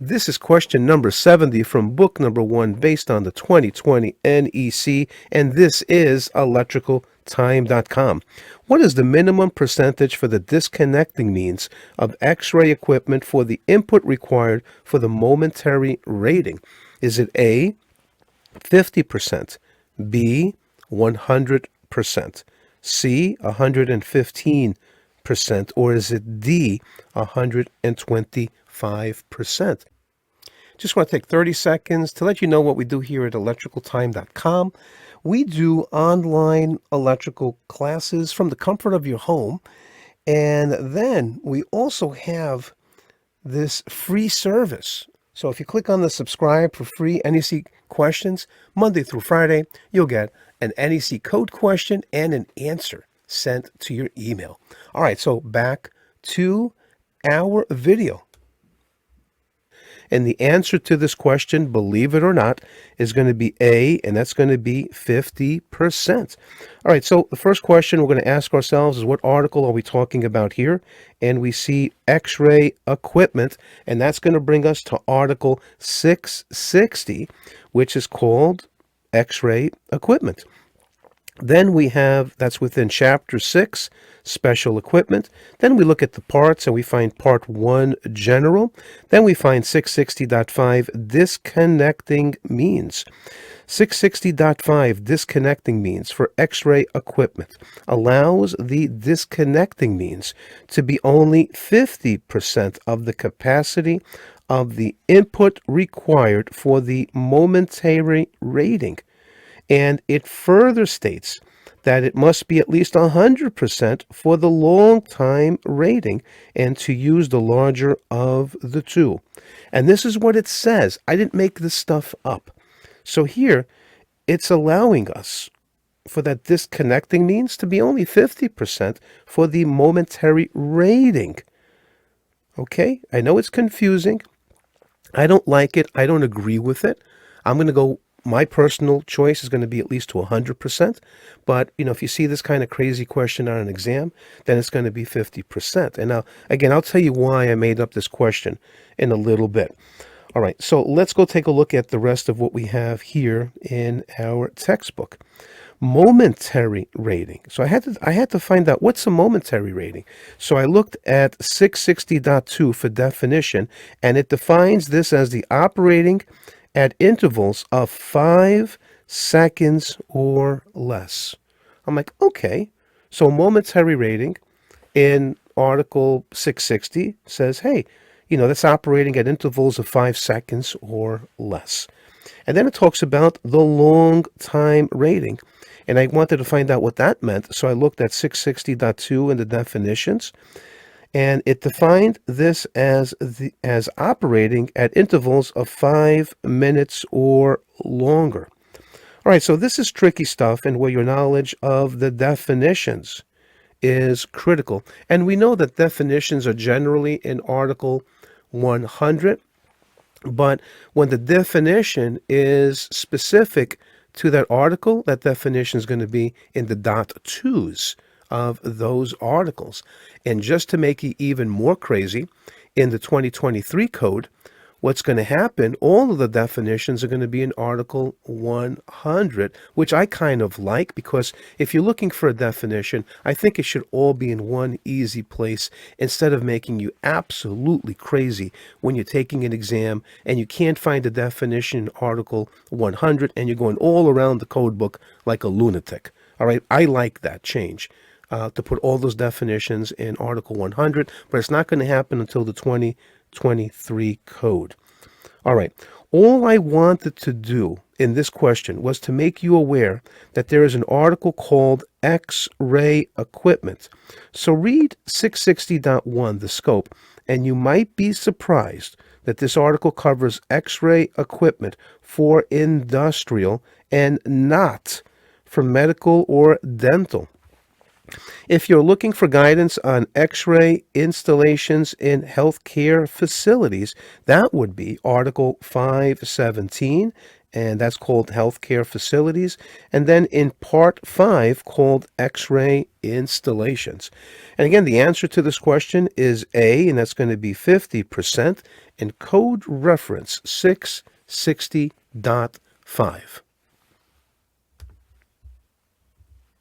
This is question number 70 from book number 1 based on the 2020 NEC, and this is electricaltime.com. What is the minimum percentage for the disconnecting means of X-ray equipment for the input required for the momentary rating? Is it A, 50%, B, 100%, C, 115%, or is it D, 125%? Just want to take 30 seconds to let you know what we do here at electricaltime.com. We do online electrical classes from the comfort of your home. And then we also have this free service. So if you click on the subscribe for free NEC questions, Monday through Friday, you'll get an NEC code question and an answer sent to your email. All right, so back to our video. And the answer to this question, believe it or not, is going to be A, and that's going to be 50%. All right, so the first question we're going to ask ourselves is, what article are we talking about here? And we see X-ray equipment, and that's going to bring us to Article 660, which is called X-ray equipment. Then we have, that's within Chapter 6, Special Equipment. Then we look at the parts and we find Part 1, General. Then we find 660.5, Disconnecting Means. 660.5, Disconnecting Means for X-ray equipment allows the disconnecting means to be only 50% of the capacity of the input required for the momentary rating. And it further states that it must be at least 100% for the long time rating and to use the larger of the two. And this is what it says. I didn't make this stuff up. So here, it's allowing us for that disconnecting means to be only 50% for the momentary rating. Okay, I know it's confusing. I don't like it. I don't agree with it. I'm going to go, my personal choice is going to be at least to 100%. But, if you see this kind of crazy question on an exam, then it's going to be 50%. And now, again, I'll tell you why I made up this question in a little bit. All right, so let's go take a look at the rest of what we have here in our textbook. Momentary rating. So I had to find out what's a momentary rating. So I looked at 660.2 for definition, and it defines this as the operating at intervals of 5 seconds or less. I'm like, okay, so momentary rating in Article 660 says, hey, that's operating at intervals of 5 seconds or less. And then it talks about the long time rating. And I wanted to find out what that meant. So I looked at 660.2 in the definitions. And it defined this as operating at intervals of 5 minutes or longer. All right, so this is tricky stuff, and where your knowledge of the definitions is critical. And we know that definitions are generally in Article 100, but when the definition is specific to that article, that definition is going to be in the dot twos of those articles. And just to make it even more crazy, in the 2023 code, what's going to happen, all of the definitions are going to be in Article 100, which I kind of like, because if you're looking for a definition, I think it should all be in one easy place instead of making you absolutely crazy when you're taking an exam and you can't find a definition in Article 100 and you're going all around the code book like a lunatic. All right, I like that change. To put all those definitions in Article 100, but it's not going to happen until the 2023 code. All right. All I wanted to do in this question was to make you aware that there is an article called X-ray equipment. So read 660.1, the scope, and you might be surprised that this article covers X-ray equipment for industrial and not for medical or dental. If you're looking for guidance on X-ray installations in healthcare facilities, that would be Article 517 and that's called healthcare facilities. And then in part 5, called X-ray installations. And again, the answer to this question is A, and that's going to be 50%, and code reference 660.5.